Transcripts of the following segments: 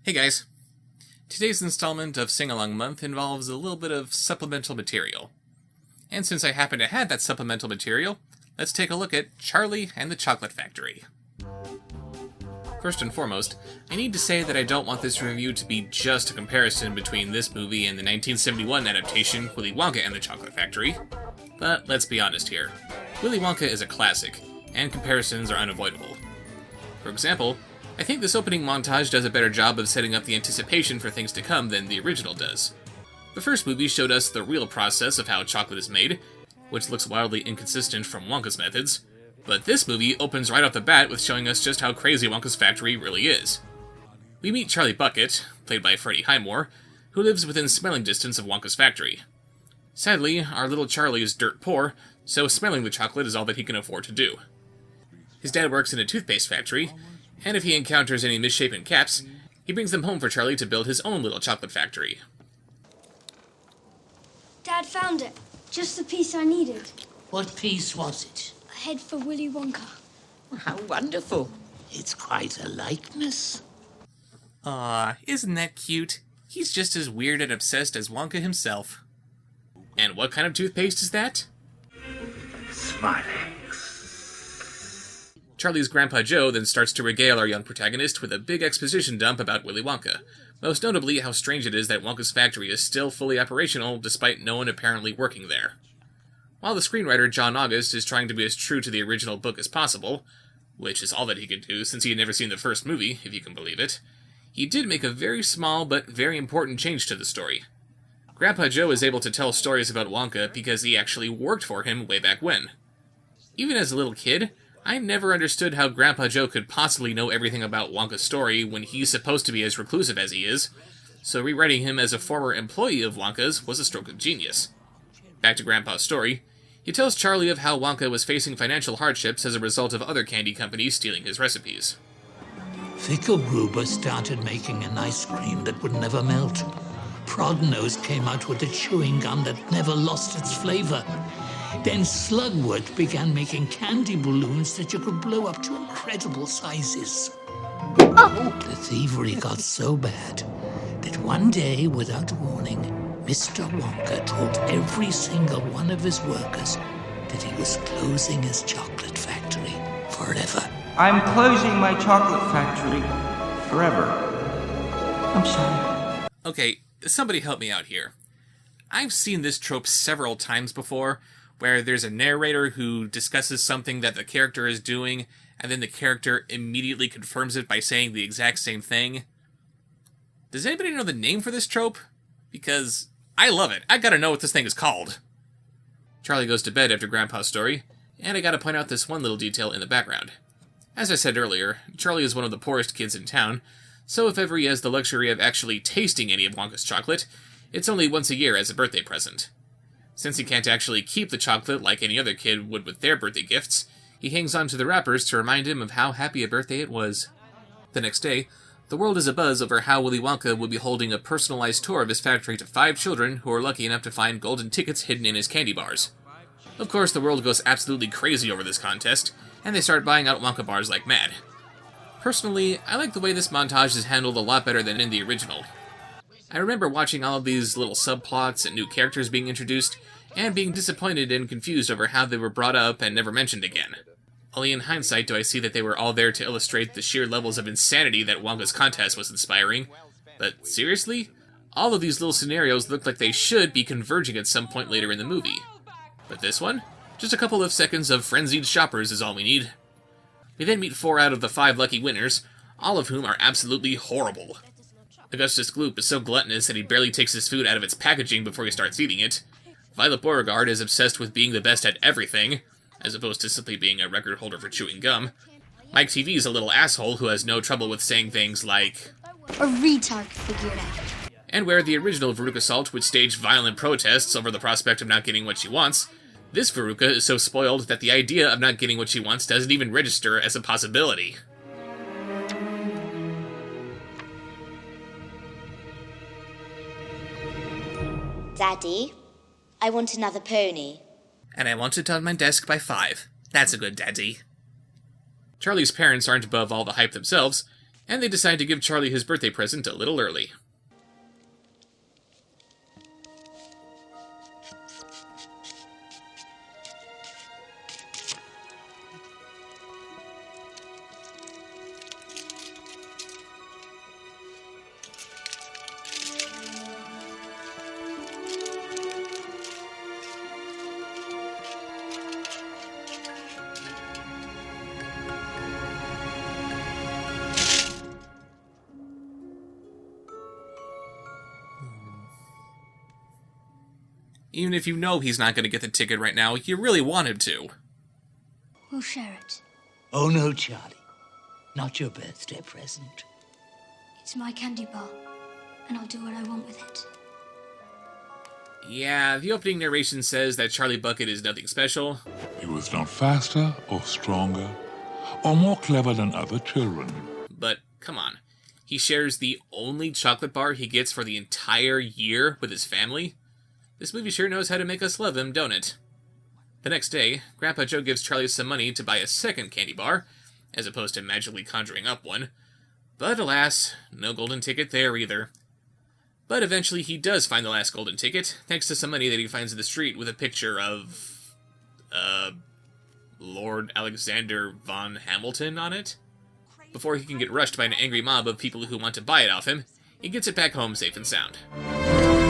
Hey guys. Today's installment of Sing Along Month involves a little bit of supplemental material. And since I happen to have that supplemental material, let's take a look at Charlie and the Chocolate Factory. First and foremost, I need to say that I don't want this review to be just a comparison between this movie and the 1971 adaptation, Willy Wonka and the Chocolate Factory. But let's be honest here. Willy Wonka is a classic, and comparisons are unavoidable. For example, I think this opening montage does a better job of setting up the anticipation for things to come than the original does. The first movie showed us the real process of how chocolate is made, which looks wildly inconsistent from Wonka's methods, but this movie opens right off the bat with showing us just how crazy Wonka's factory really is. We meet Charlie Bucket, played by Freddie Highmore, who lives within smelling distance of Wonka's factory. Sadly, our little Charlie is dirt poor, so smelling the chocolate is all that he can afford to do. His dad works in a toothpaste factory, and if he encounters any misshapen caps, he brings them home for Charlie to build his own little chocolate factory. Dad found it. Just the piece I needed. What piece was it? A head for Willy Wonka. How wonderful. It's quite a likeness. Aw, isn't that cute? He's just as weird and obsessed as Wonka himself. And what kind of toothpaste is that? Smiling. Charlie's Grandpa Joe then starts to regale our young protagonist with a big exposition dump about Willy Wonka, most notably how strange it is that Wonka's factory is still fully operational despite no one apparently working there. While the screenwriter John August is trying to be as true to the original book as possible, which is all that he could do since he had never seen the first movie, if you can believe it, he did make a very small but very important change to the story. Grandpa Joe is able to tell stories about Wonka because he actually worked for him way back when. Even as a little kid, I never understood how Grandpa Joe could possibly know everything about Wonka's story when he's supposed to be as reclusive as he is, so rewriting him as a former employee of Wonka's was a stroke of genius. Back to Grandpa's story, he tells Charlie of how Wonka was facing financial hardships as a result of other candy companies stealing his recipes. Fickelgruber started making an ice cream that would never melt. Prodnose came out with a chewing gum that never lost its flavor. Then Slugwood began making candy balloons that you could blow up to incredible sizes. The thievery got so bad that one day, without warning, Mr. Wonka told every single one of his workers that he was closing his chocolate factory forever. I'm closing my chocolate factory forever. I'm sorry. Okay, somebody help me out here. I've seen this trope several times before, where there's a narrator who discusses something that the character is doing, and then the character immediately confirms it by saying the exact same thing. Does anybody know the name for this trope? Because I love it. I gotta know what this thing is called. Charlie goes to bed after Grandpa's story, and I gotta point out this one little detail in the background. As I said earlier, Charlie is one of the poorest kids in town, so if ever he has the luxury of actually tasting any of Wonka's chocolate, it's only once a year as a birthday present. Since he can't actually keep the chocolate like any other kid would with their birthday gifts, he hangs on to the wrappers to remind him of how happy a birthday it was. The next day, the world is abuzz over how Willy Wonka will be holding a personalized tour of his factory to 5 children who are lucky enough to find golden tickets hidden in his candy bars. Of course, the world goes absolutely crazy over this contest, and they start buying out Wonka bars like mad. Personally, I like the way this montage is handled a lot better than in the original. I remember watching all of these little subplots and new characters being introduced, and being disappointed and confused over how they were brought up and never mentioned again. Only in hindsight do I see that they were all there to illustrate the sheer levels of insanity that Wonka's contest was inspiring. But seriously? All of these little scenarios look like they should be converging at some point later in the movie. But this one? Just a couple of seconds of frenzied shoppers is all we need. We then meet 4 out of the 5 lucky winners, all of whom are absolutely horrible. Augustus Gloop is so gluttonous that he barely takes his food out of its packaging before he starts eating it. Violet Beauregard is obsessed with being the best at everything, as opposed to simply being a record holder for chewing gum. Mike TV is a little asshole who has no trouble with saying things like, A retard figured out. And where the original Veruca Salt would stage violent protests over the prospect of not getting what she wants, this Veruca is so spoiled that the idea of not getting what she wants doesn't even register as a possibility. Daddy, I want another pony. And I want it on my desk by 5. That's a good daddy. Charlie's parents aren't above all the hype themselves, and they decide to give Charlie his birthday present a little early. Even if you know he's not going to get the ticket right now, you really want him to. We'll share it. Oh no, Charlie. Not your birthday present. It's my candy bar, and I'll do what I want with it. Yeah, the opening narration says that Charlie Bucket is nothing special. He was not faster or stronger or more clever than other children. But, come on. He shares the only chocolate bar he gets for the entire year with his family? This movie sure knows how to make us love him, don't it? The next day, Grandpa Joe gives Charlie some money to buy a second candy bar, as opposed to magically conjuring up one. But alas, no golden ticket there either. But eventually he does find the last golden ticket, thanks to some money that he finds in the street with a picture of... Lord Alexander von Hamilton on it. Before he can get rushed by an angry mob of people who want to buy it off him, he gets it back home safe and sound.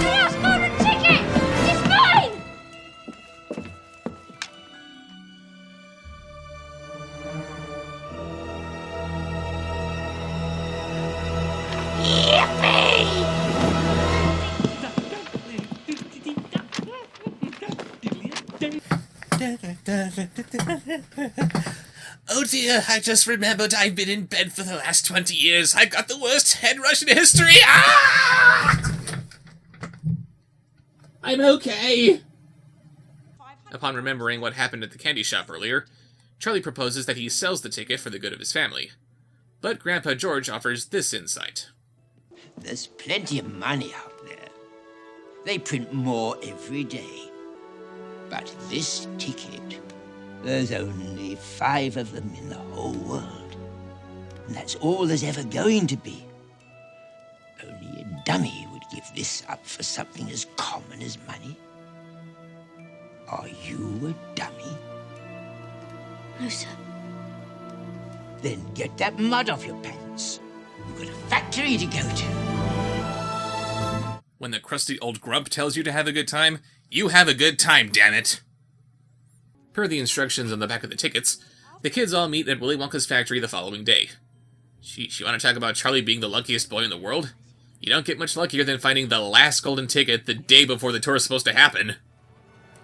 Chaos golden ticket! It's mine! Oh dear, I just remembered I've been in bed for the last 20 years. I got the worst head rush in history. Ah! I'm okay. Upon remembering what happened at the candy shop earlier, Charlie proposes that he sells the ticket for the good of his family. But Grandpa George offers this insight. There's plenty of money out there. They print more every day. But this ticket, there's only 5 of them in the whole world. And that's all there's ever going to be. Only a dummy would give this up for something as common as money. Are you a dummy? No, sir. Then get that mud off your pants. You've got a factory to go to. When the crusty old grump tells you to have a good time, you have a good time, damn it! Per the instructions on the back of the tickets, the kids all meet at Willy Wonka's factory the following day. You want to talk about Charlie being the luckiest boy in the world? You don't get much luckier than finding the last golden ticket the day before the tour is supposed to happen.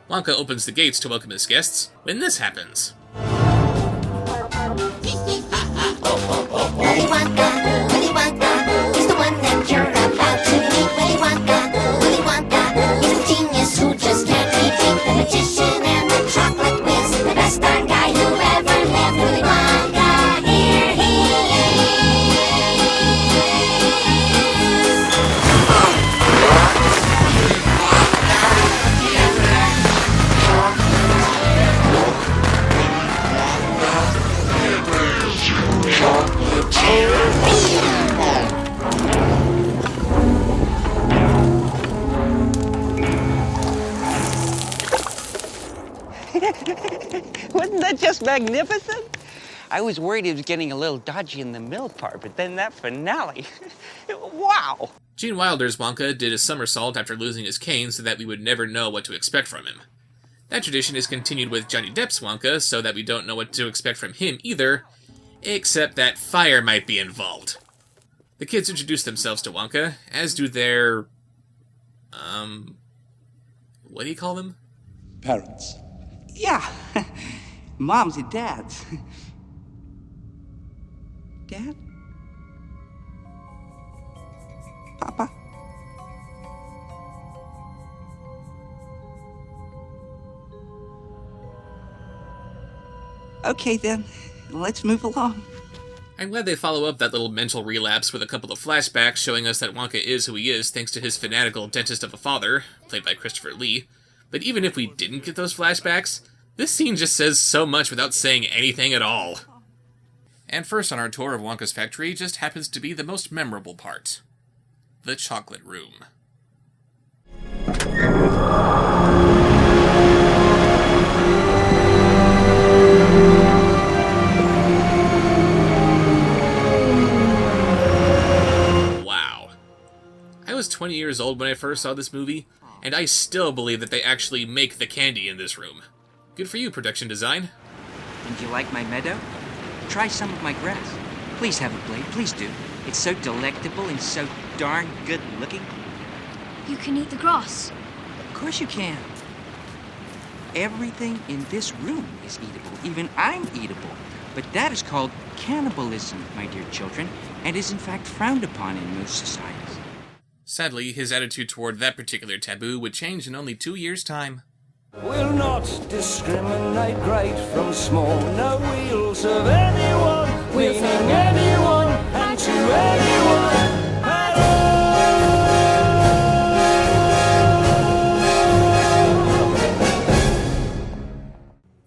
Wonka opens the gates to welcome his guests when this happens. Willy Wonka, he's the one that you're about to meet. Willy Wonka, he's a genius who just can't be beat. The magician and the chocolate whiz, the best darn guy who ever lived. Willy Wonka, here he Wasn't that just magnificent? I was worried he was getting a little dodgy in the middle part, but then that finale, wow! Gene Wilder's Wonka did a somersault after losing his cane so that we would never know what to expect from him. That tradition is continued with Johnny Depp's Wonka so that we don't know what to expect from him either, except that fire might be involved. The kids introduce themselves to Wonka, as do their... what do you call them? Parents. Yeah, moms and dads. Dad? Papa? Okay then, let's move along. I'm glad they follow up that little mental relapse with a couple of flashbacks showing us that Wonka is who he is thanks to his fanatical dentist of a father, played by Christopher Lee. But even if we didn't get those flashbacks, this scene just says so much without saying anything at all. And first on our tour of Wonka's factory just happens to be the most memorable part. The chocolate room. Wow. I was 20 years old when I first saw this movie, and I still believe that they actually make the candy in this room. Good for you, production design. And you like my meadow? Try some of my grass. Please have a blade, please do. It's so delectable and so darn good looking. You can eat the grass. Of course you can. Everything in this room is eatable. Even I'm eatable. But that is called cannibalism, my dear children, and is in fact frowned upon in most societies. Sadly, his attitude toward that particular taboo would change in only 2 years' time. Will not discriminate great from small. No wheels of anyone, meaning anyone, and to anyone at all.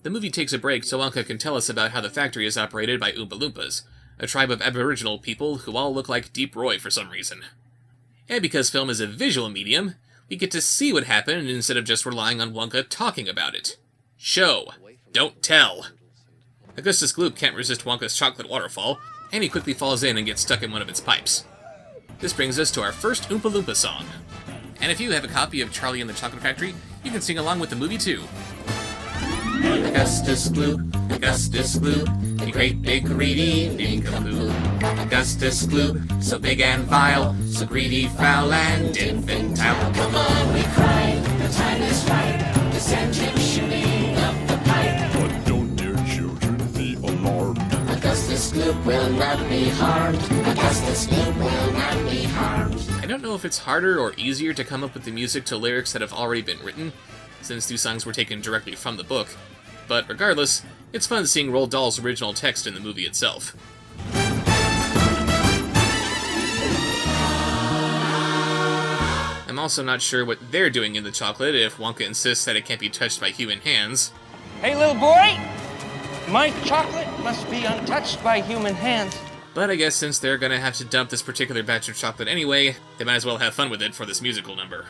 The movie takes a break so Wonka can tell us about how the factory is operated by Oompa-loompas, a tribe of Aboriginal people who all look like Deep Roy for some reason. And because film is a visual medium, we get to see what happened instead of just relying on Wonka talking about it. Show. Don't tell. Augustus Gloop can't resist Wonka's chocolate waterfall, and he quickly falls in and gets stuck in one of its pipes. This brings us to our first Oompa-loompa song. And if you have a copy of Charlie and the Chocolate Factory, you can sing along with the movie too. Augustus Gloop, the great big greedy nincompoop. Augustus Gloop, so big and vile, so greedy, foul, and infantile. Come on, we cried, the time is right to send him shooting up the pipe. But don't, dear children, be alarmed. Augustus Gloop will not be harmed. Augustus Gloop will not be harmed. I don't know if it's harder or easier to come up with the music to lyrics that have already been written, since these songs were taken directly from the book, but regardless, it's fun seeing Roald Dahl's original text in the movie itself. I'm also not sure what they're doing in the chocolate if Wonka insists that it can't be touched by human hands. Hey, little boy! My chocolate must be untouched by human hands. But I guess since they're gonna have to dump this particular batch of chocolate anyway, they might as well have fun with it for this musical number.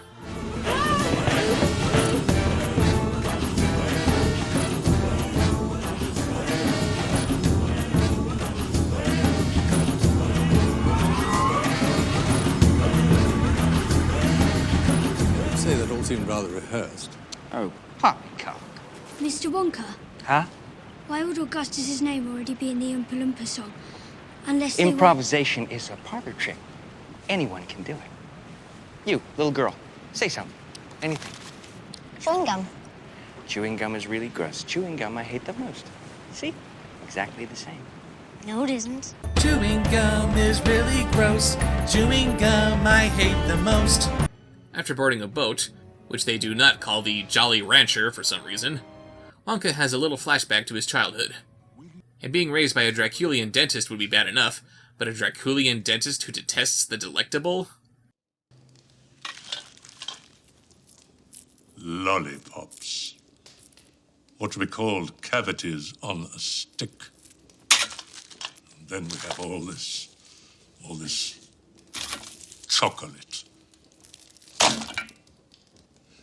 That all seemed rather rehearsed. Oh, poppycock. Mr. Wonka, Huh? why would Augustus's name already be in the Oompa-loompa song? Unless they Improvisation is a parlor trick. Anyone can do it. You, little girl, say something. Anything. Chewing gum. Chewing gum is really gross. Chewing gum I hate the most. See? Exactly the same. No, it isn't. Chewing gum is really gross. Chewing gum I hate the most. After boarding a boat, which they do not call the Jolly Rancher for some reason, Wonka has a little flashback to his childhood. And being raised by a Draculian dentist would be bad enough, but a Draculian dentist who detests the delectable? Lollipops. What we called cavities on a stick. And then we have all this chocolate.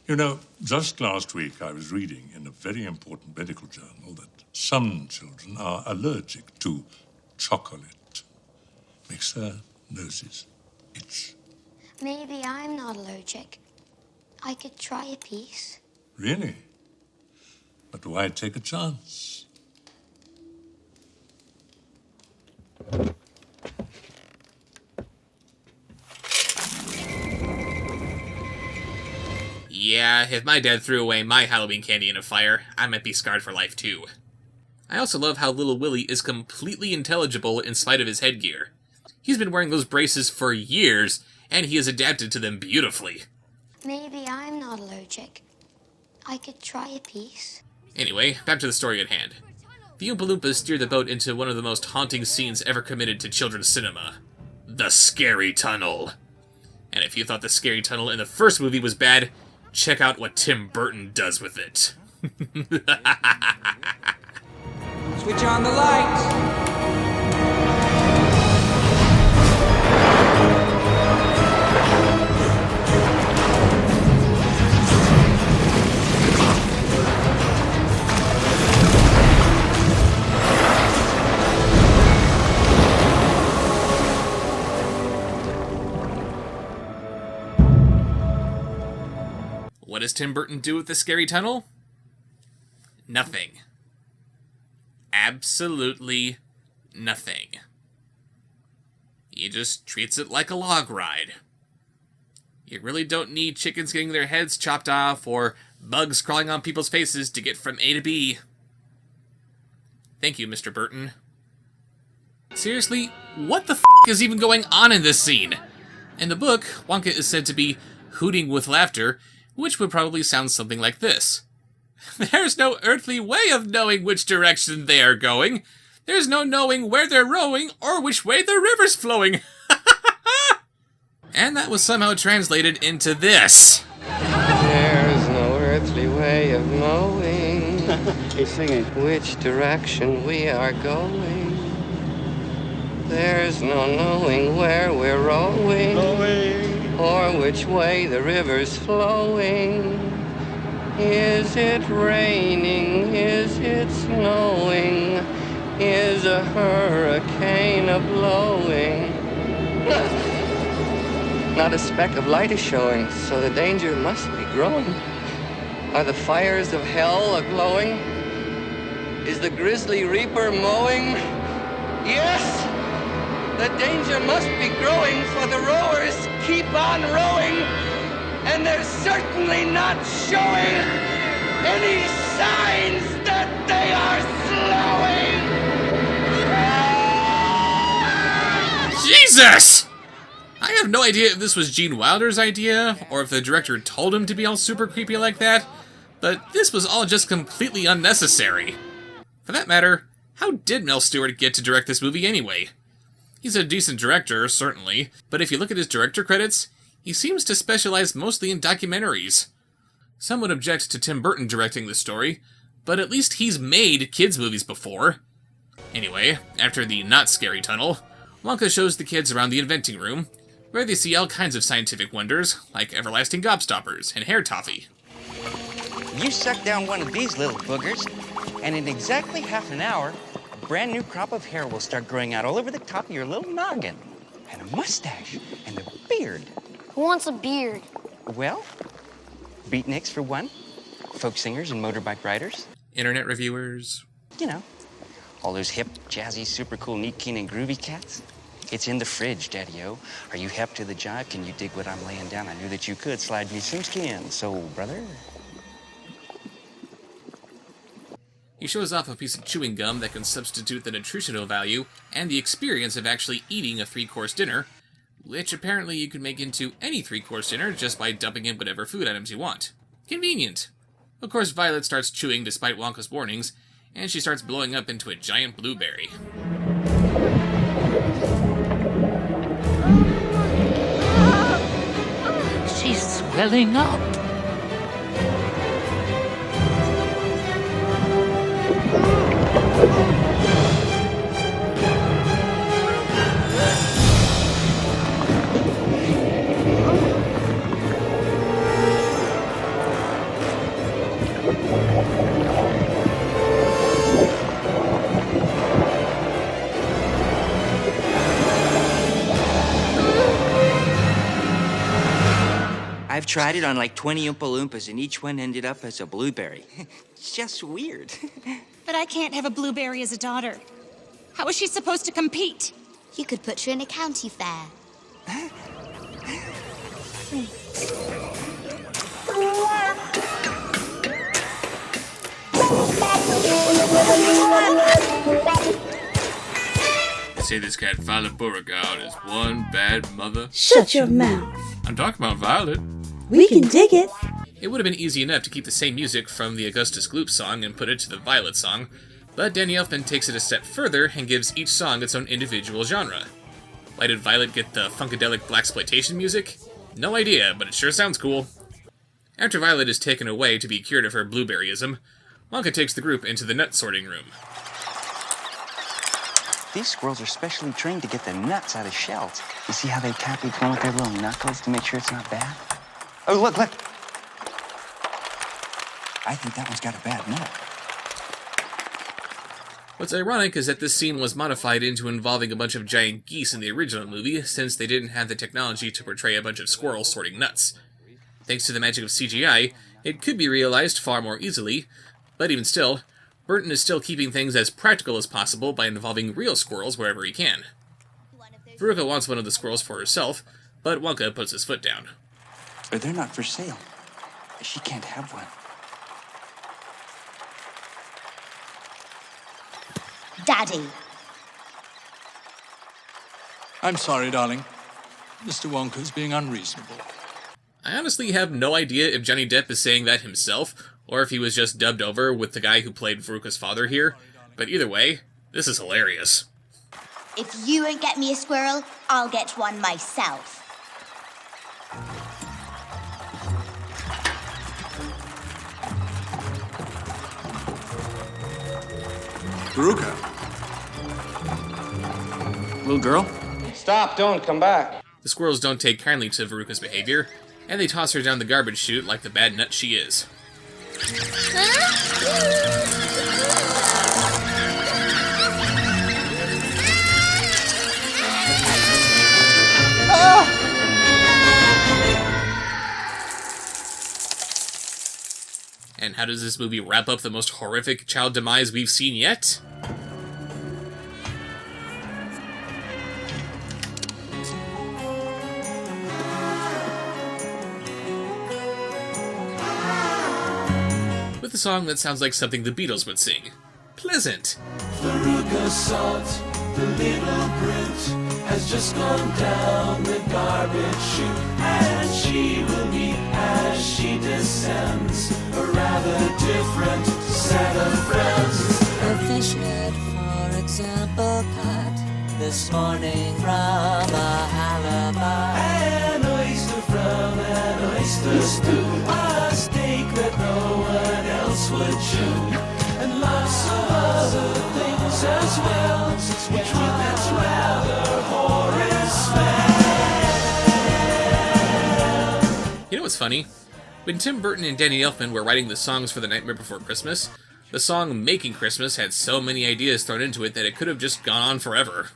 You know, just last week I was reading in a very important medical journal that some children are allergic to chocolate. Makes their noses itch. Maybe I'm not allergic. I could try a piece. Really? But why take a chance? Yeah, if my dad threw away my Halloween candy in a fire, I might be scarred for life too. I also love how little Willie is completely intelligible in spite of his headgear. He's been wearing those braces for years, and he has adapted to them beautifully. Maybe I'm not allergic. I could try a piece. Anyway, back to the story at hand. The Oompa-loompas steer the boat into one of the most haunting scenes ever committed to children's cinema. The Scary Tunnel. And if you thought the Scary Tunnel in the first movie was bad, check out what Tim Burton does with it. Switch on the lights. What does Tim Burton do with the scary tunnel? Nothing. Absolutely nothing. He just treats it like a log ride. You really don't need chickens getting their heads chopped off or bugs crawling on people's faces to get from A to B. Thank you, Mr. Burton. Seriously, what the f*** is even going on in this scene? In the book, Wonka is said to be hooting with laughter, which would probably sound something like this. There's no earthly way of knowing which direction they are going. There's no knowing where they're rowing or which way the river's flowing. And that was somehow translated into this. There's no earthly way of knowing He's singing. Which direction we are going. There's no knowing where we're rowing, or which way the river's flowing. Is it raining? Is it snowing? Is a hurricane a-blowing? Not a speck of light is showing, so the danger must be growing. Are the fires of hell a-glowing? Is the grisly reaper mowing? Yes! The danger must be growing, for the rowers keep on rowing, and they're certainly not showing any signs that they are slowing. Jesus! I have no idea if this was Gene Wilder's idea, or if the director told him to be all super creepy like that, but this was all just completely unnecessary. For that matter, how did Mel Stewart get to direct this movie anyway? He's a decent director, certainly, but if you look at his director credits, he seems to specialize mostly in documentaries. Some would object to Tim Burton directing this story, but at least he's made kids' movies before. Anyway, after the not-scary tunnel, Wonka shows the kids around the inventing room, where they see all kinds of scientific wonders, like everlasting gobstoppers and hair toffee. You suck down one of these little boogers, and in exactly half an hour, a brand new crop of hair will start growing out all over the top of your little noggin. And a mustache, and a beard. Who wants a beard? Well, beatniks for one, folk singers and motorbike riders. Internet reviewers. You know, all those hip, jazzy, super cool, neat, keen, and groovy cats. It's in the fridge, Daddy-O. Are you hep to the jive? Can you dig what I'm laying down? I knew that you could. Slide me some skin. So, brother... He shows off a piece of chewing gum that can substitute the nutritional value and the experience of actually eating a 3-course dinner, which apparently you can make into any 3-course dinner just by dumping in whatever food items you want. Convenient. Of course, Violet starts chewing despite Wonka's warnings, and she starts blowing up into a giant blueberry. She's swelling up. I've tried it on like 20 Oompa-loompas, and each one ended up as a blueberry. It's just weird. But I can't have a blueberry as a daughter. How is she supposed to compete? You could put her in a county fair. They say this cat Violet Beauregard is one bad mother. Shut your mouth. I'm talking about Violet. We can dig it. It would have been easy enough to keep the same music from the Augustus Gloop song and put it to the Violet song, but Danny Elfman takes it a step further and gives each song its own individual genre. Why did Violet get the funkadelic blaxploitation music? No idea, but it sure sounds cool. After Violet is taken away to be cured of her blueberryism, Wonka takes the group into the nut sorting room. These squirrels are specially trained to get the nuts out of shells. You see how they tap each one with their little knuckles to make sure it's not bad? Oh, look, look. I think that one's got a bad nut. What's ironic is that this scene was modified into involving a bunch of giant geese in the original movie, since they didn't have the technology to portray a bunch of squirrels sorting nuts. Thanks to the magic of CGI, it could be realized far more easily, but even still, Burton is still keeping things as practical as possible by involving real squirrels wherever he can. Veruca wants one of the squirrels for herself, but Wonka puts his foot down. But they're not for sale. She can't have one. Daddy. I'm sorry, darling. Mr. Wonka's being unreasonable. I honestly have no idea if Johnny Depp is saying that himself, or if he was just dubbed over with the guy who played Veruca's father here, but either way, this is hilarious. If you won't get me a squirrel, I'll get one myself. Veruca. Little girl? Stop, don't come back. The squirrels don't take kindly to Veruca's behavior, and they toss her down the garbage chute like the bad nut she is. And how does this movie wrap up the most horrific child demise we've seen yet? With a song that sounds like something the Beatles would sing. Pleasant. Veruca Salt, the little brute, has just gone down the garbage chute, and she will meet as she descends a rather different set of friends. A fish head, for example, caught this morning from a alibi. An oyster from an oyster stew, a steak that no one else would chew, and lots of other things as well, which with its rather horrid smell. You know what's funny? When Tim Burton and Danny Elfman were writing the songs for The Nightmare Before Christmas, the song Making Christmas had so many ideas thrown into it that it could have just gone on forever.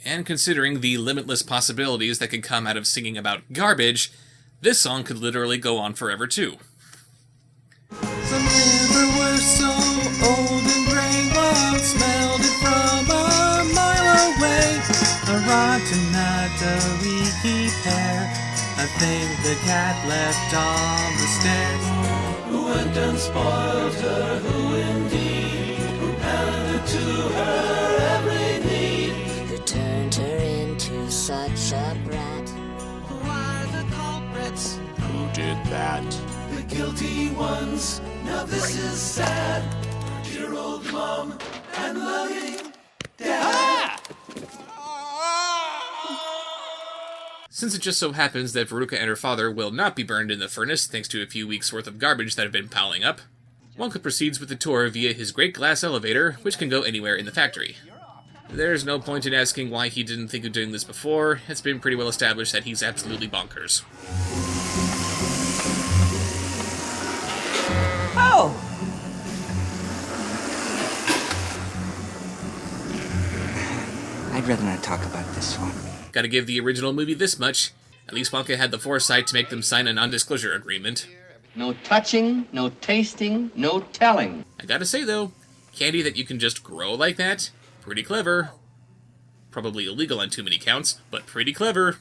And considering the limitless possibilities that could come out of singing about garbage, this song could literally go on forever too. Some river was so old and gray, one smelled it from a mile away. A rotten nut, a leaky pear, a thing the cat left on the stairs. Who went and spoiled her, who indeed, who pandered to her every need, Who turned her into such a brat? who are the culprits, Who did that? the guilty ones. Now this is sad, dear old mom and loving dad. Since it just so happens that Veruca and her father will not be burned in the furnace thanks to a few weeks' worth of garbage that have been piling up, Wonka proceeds with the tour via his great glass elevator, which can go anywhere in the factory. There's no point in asking why he didn't think of doing this before. It's been pretty well established that he's absolutely bonkers. Oh! I'd rather not talk about this one. Gotta give the original movie this much. At least Wonka had the foresight to make them sign a non-disclosure agreement. No touching, no tasting, no telling. I gotta say though, candy that you can just grow like that, pretty clever. Probably illegal on too many counts, but pretty clever.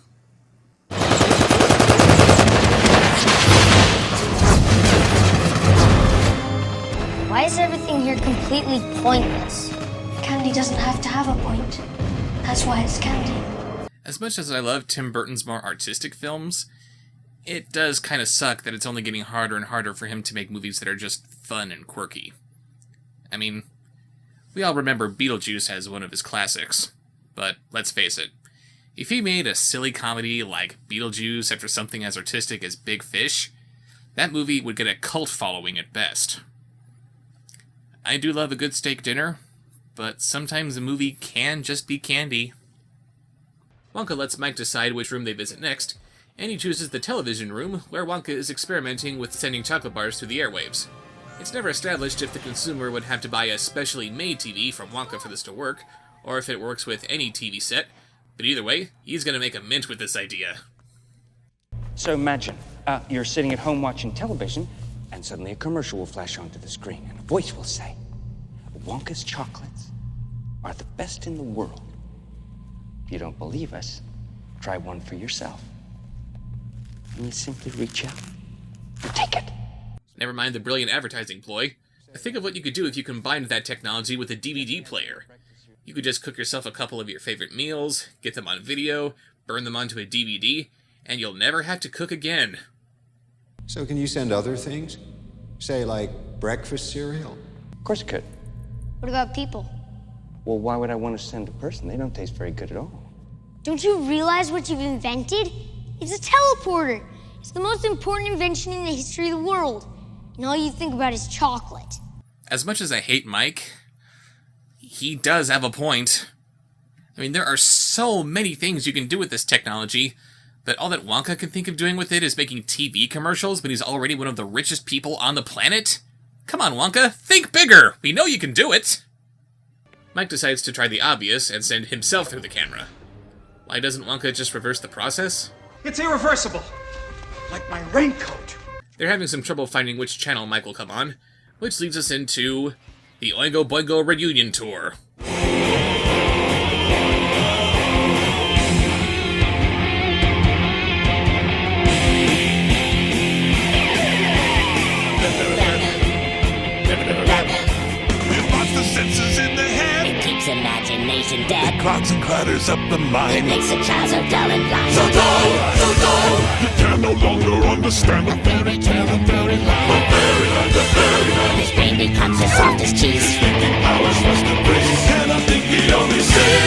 Why is everything here completely pointless? Candy doesn't have to have a point. That's why it's candy. As much as I love Tim Burton's more artistic films, it does kind of suck that it's only getting harder and harder for him to make movies that are just fun and quirky. I mean, we all remember Beetlejuice as one of his classics, but let's face it, if he made a silly comedy like Beetlejuice after something as artistic as Big Fish, that movie would get a cult following at best. I do love a good steak dinner, but sometimes a movie can just be candy. Wonka lets Mike decide which room they visit next, and he chooses the television room, where Wonka is experimenting with sending chocolate bars through the airwaves. It's never established if the consumer would have to buy a specially made TV from Wonka for this to work, or if it works with any TV set, but either way, he's gonna make a mint with this idea. So imagine, you're sitting at home watching television, and suddenly a commercial will flash onto the screen, and a voice will say, Wonka's chocolates are the best in the world. If you don't believe us, try one for yourself. And you simply reach out and take it. Never mind the brilliant advertising ploy. Think of what you could do if you combined that technology with a DVD player. You could just cook yourself a couple of your favorite meals, get them on video, burn them onto a DVD, and you'll never have to cook again. So can you send other things? Say, like breakfast cereal? Of course it could. What about people? Well, why would I want to send a person? They don't taste very good at all. Don't you realize what you've invented? It's a teleporter. It's the most important invention in the history of the world. And all you think about is chocolate. As much as I hate Mike, he does have a point. I mean, there are so many things you can do with this technology, but all that Wonka can think of doing with it is making TV commercials when he's already one of the richest people on the planet? Come on, Wonka, think bigger! We know you can do it! Mike decides to try the obvious and send himself through the camera. Why doesn't Wonka just reverse the process? It's irreversible! Like my raincoat! They're having some trouble finding which channel Mike will come on, which leads us into the Oingo Boingo reunion tour. Imagination dead. It clogs and clutters up the mind. It makes a child so dull and blind. So dull. You can no longer understand the fairy tale of fairyland. The fairyland, the fairyland. His brain becomes as soft as cheese. His thinking powers must increase. And I think he only sees.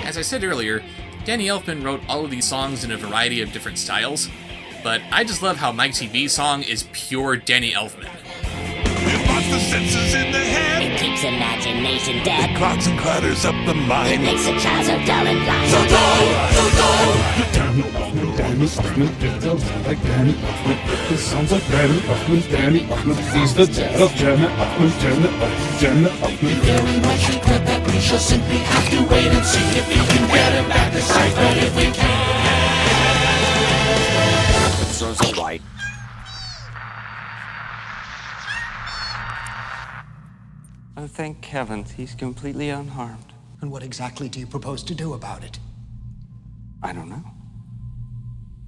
As I said earlier, Danny Elfman wrote all of these songs in a variety of different styles, but I just love how Mike TV's song is pure Danny Elfman. It blocks the senses in the head. It keeps imagination dead. It clogs and clutters up the mind. It makes a child so dull and blind. So dull, so dull. You can no longer understand it. It like Danny Elfman. It sounds like Danny Elfman. Danny Elfman. He's the dad of Janet Elfman. Janet Elfman. Very much regret that we shall simply have to wait and see if we can get him back to sight. But if we can. Serves it right. Oh, thank heavens, he's completely unharmed. And what exactly do you propose to do about it? I don't know.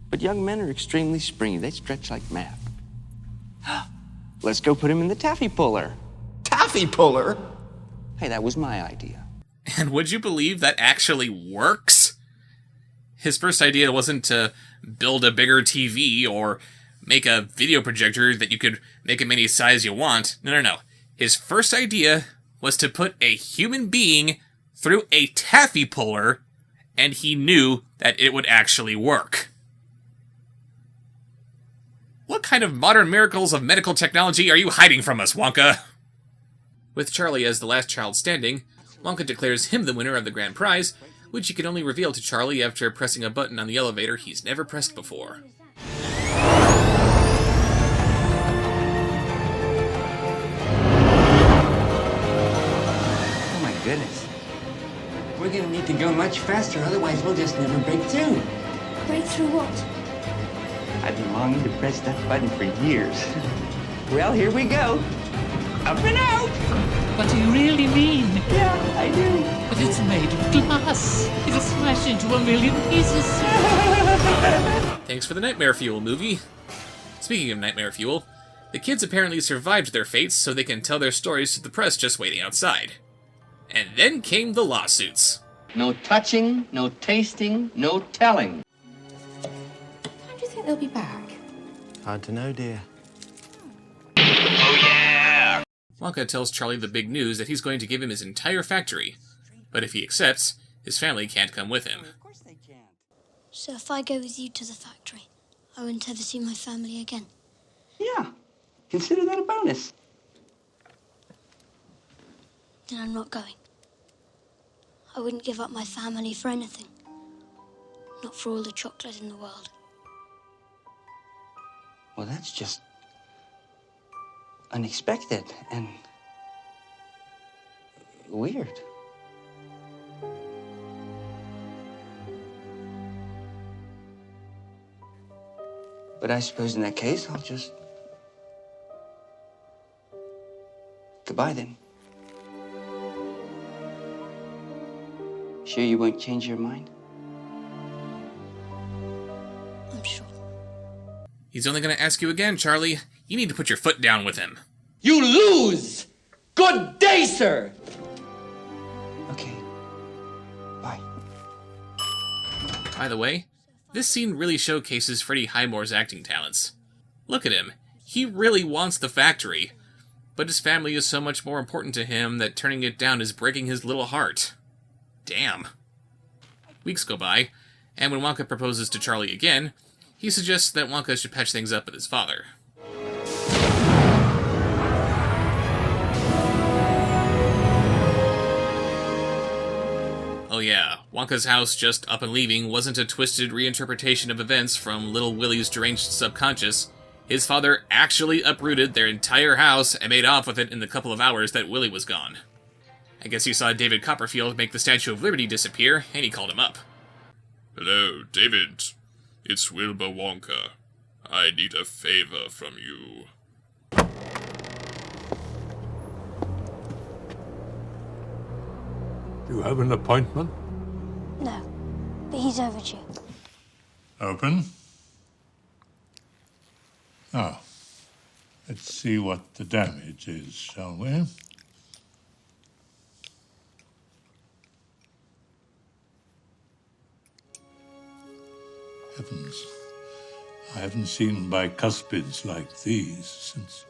But young men are extremely springy. They stretch like mad. Let's go put him in the taffy puller. Taffy puller? Hey, that was my idea. And would you believe that actually works? His first idea wasn't to build a bigger TV or make a video projector that you could make him any size you want. No. His first idea was to put a human being through a taffy puller, and he knew that it would actually work. What kind of modern miracles of medical technology are you hiding from us, Wonka? With Charlie as the last child standing, Wonka declares him the winner of the grand prize, which he can only reveal to Charlie after pressing a button on the elevator he's never pressed before. Oh my goodness. We're gonna need to go much faster, otherwise we'll just never break through. Break through what? I've been longing to press that button for years. Well, here we go. Up and out! What do you really mean? Yeah, I do. But it's made of glass. It'll smash into a million pieces. Thanks for the Nightmare Fuel movie. Speaking of Nightmare Fuel, the kids apparently survived their fates so they can tell their stories to the press just waiting outside. And then came the lawsuits. No touching, no tasting, no telling. How do you think they'll be back? Hard to know, dear. Wonka tells Charlie the big news that he's going to give him his entire factory, but if he accepts, his family can't come with him. So if I go with you to the factory, I won't ever see my family again. Yeah, consider that a bonus. Then I'm not going. I wouldn't give up my family for anything. Not for all the chocolate in the world. Well, that's just unexpected and weird. But I suppose in that case, I'll just... Goodbye, then. Sure you won't change your mind? I'm sure. He's only going to ask you again, Charlie. You need to put your foot down with him. You lose! Good day, sir! Okay. Bye. By the way, this scene really showcases Freddie Highmore's acting talents. Look at him. He really wants the factory. But his family is so much more important to him that turning it down is breaking his little heart. Damn. Weeks go by, and when Wonka proposes to Charlie again, he suggests that Wonka should patch things up with his father. Oh yeah, Wonka's house just up and leaving wasn't a twisted reinterpretation of events from Little Willie's deranged subconscious. His father actually uprooted their entire house and made off with it in the couple of hours that Willie was gone. I guess he saw David Copperfield make the Statue of Liberty disappear, and he called him up. Hello, David. It's Wilbur Wonka. I need a favor from you. Do you have an appointment? No, but he's overdue. Open. Now, let's see what the damage is, shall we? Heavens, I haven't seen bicuspids like these since...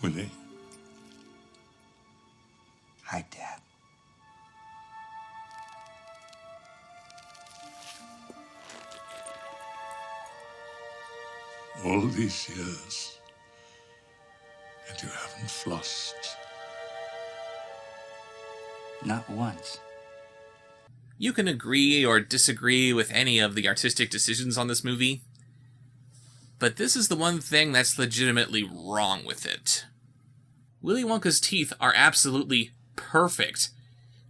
Willie? Hi, Dad. All these years, and you haven't flossed. Not once. You can agree or disagree with any of the artistic decisions on this movie, but this is the one thing that's legitimately wrong with it. Willy Wonka's teeth are absolutely perfect.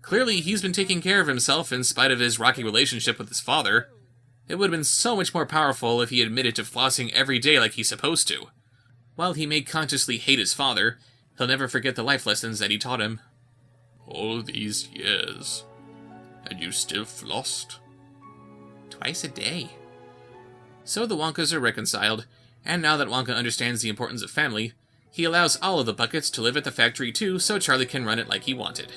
Clearly, he's been taking care of himself in spite of his rocky relationship with his father. It would have been so much more powerful if he admitted to flossing every day like he's supposed to. While he may consciously hate his father, he'll never forget the life lessons that he taught him. All these years, and you still flossed? Twice a day. So the Wonkas are reconciled, and now that Wonka understands the importance of family, he allows all of the buckets to live at the factory too, so Charlie can run it like he wanted.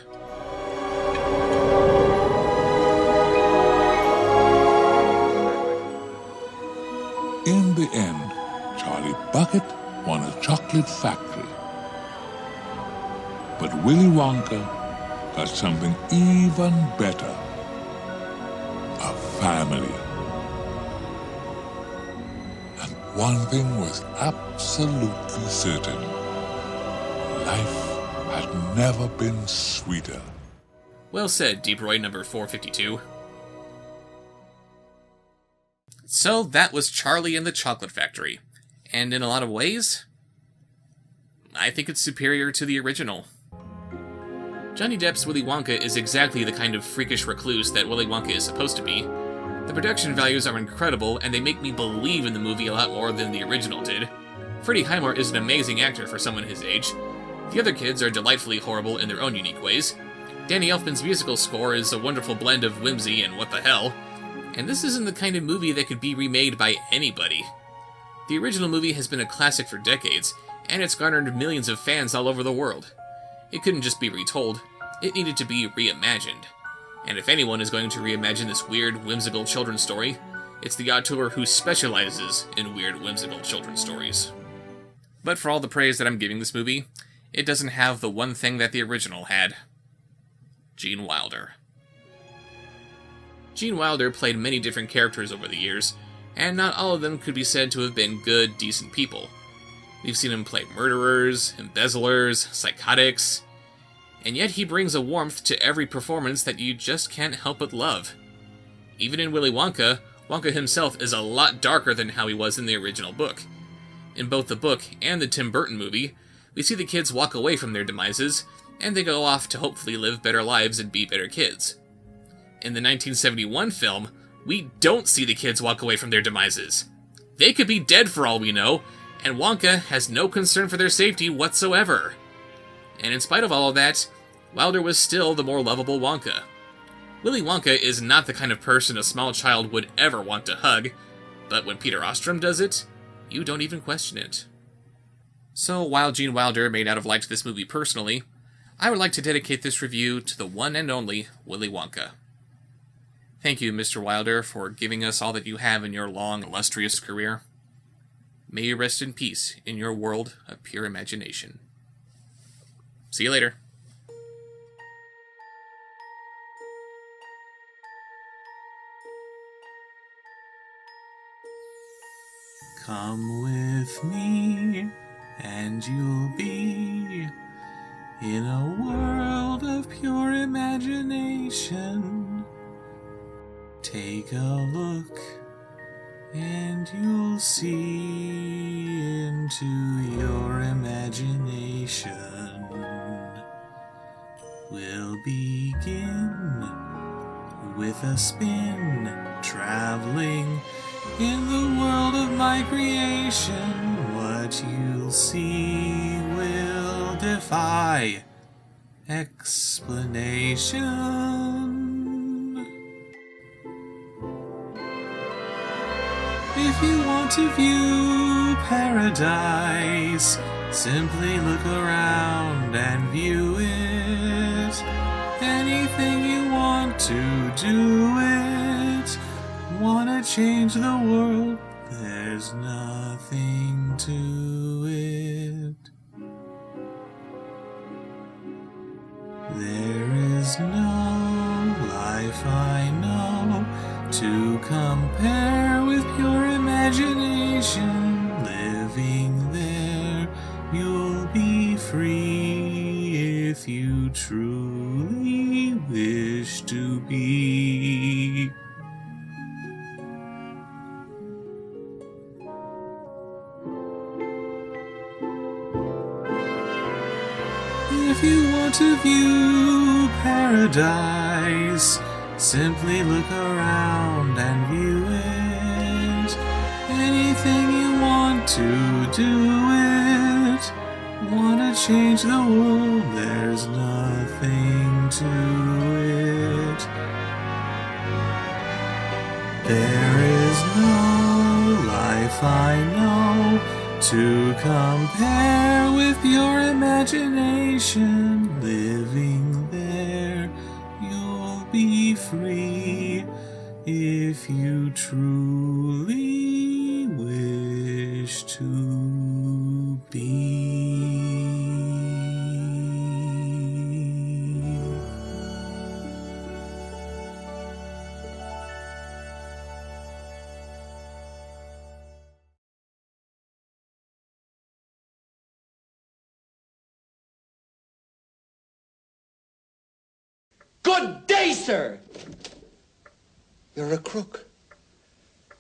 In the end, Charlie Bucket won a chocolate factory. But Willy Wonka got something even better. A family. And one thing was absolutely certain. Life had never been sweeter. Well said, Deep Roy number 452. So that was Charlie and the Chocolate Factory. And in a lot of ways, I think it's superior to the original. Johnny Depp's Willy Wonka is exactly the kind of freakish recluse that Willy Wonka is supposed to be. The production values are incredible, and they make me believe in the movie a lot more than the original did. Freddie Highmore is an amazing actor for someone his age. The other kids are delightfully horrible in their own unique ways. Danny Elfman's musical score is a wonderful blend of whimsy and what the hell. And this isn't the kind of movie that could be remade by anybody. The original movie has been a classic for decades, and it's garnered millions of fans all over the world. It couldn't just be retold, it needed to be reimagined. And if anyone is going to reimagine this weird, whimsical children's story, it's the auteur who specializes in weird, whimsical children's stories. But for all the praise that I'm giving this movie, it doesn't have the one thing that the original had. Gene Wilder. Gene Wilder played many different characters over the years, and not all of them could be said to have been good, decent people. We've seen him play murderers, embezzlers, psychotics, and yet he brings a warmth to every performance that you just can't help but love. Even in Willy Wonka, Wonka himself is a lot darker than how he was in the original book. In both the book and the Tim Burton movie, we see the kids walk away from their demises, and they go off to hopefully live better lives and be better kids. In the 1971 film, we don't see the kids walk away from their demises. They could be dead for all we know, and Wonka has no concern for their safety whatsoever. And in spite of all of that, Wilder was still the more lovable Wonka. Willy Wonka is not the kind of person a small child would ever want to hug, but when Peter Ostrom does it, you don't even question it. So while Gene Wilder may not have liked this movie personally, I would like to dedicate this review to the one and only Willy Wonka. Thank you, Mr. Wilder, for giving us all that you have in your long, illustrious career. May you rest in peace in your world of pure imagination. See you later. Come with me, and you'll be in a world of pure imagination. Take a look, and you'll see into your imagination. We'll begin with a spin, traveling in the world of my creation. What you'll see will defy explanation. If you want to view paradise, simply look around and view it. Anything you want to do it. Wanna change the world, there's nothing to it. There is no life I know to compare with pure imagination. Living there, you'll be free if you truly wish to be. If you want to view paradise, simply look around and view it. Anything you want to do it. Wanna change the world, there's nothing to it. There is no life I know to compare with your imagination. Living there, you'll be free if you truly wish to be. Good day, sir! You're a crook.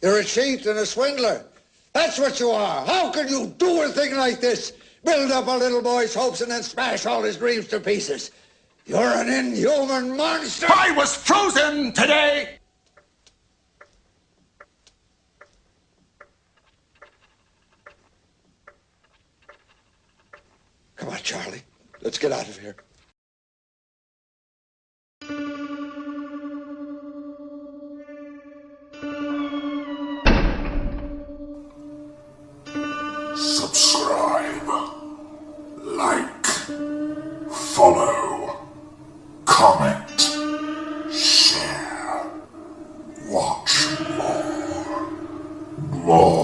You're a cheat and a swindler. That's what you are. How can you do a thing like this? Build up a little boy's hopes and then smash all his dreams to pieces. You're an inhuman monster. I was frozen today! Come on, Charlie. Let's get out of here. Subscribe, like, follow, comment, share, watch more.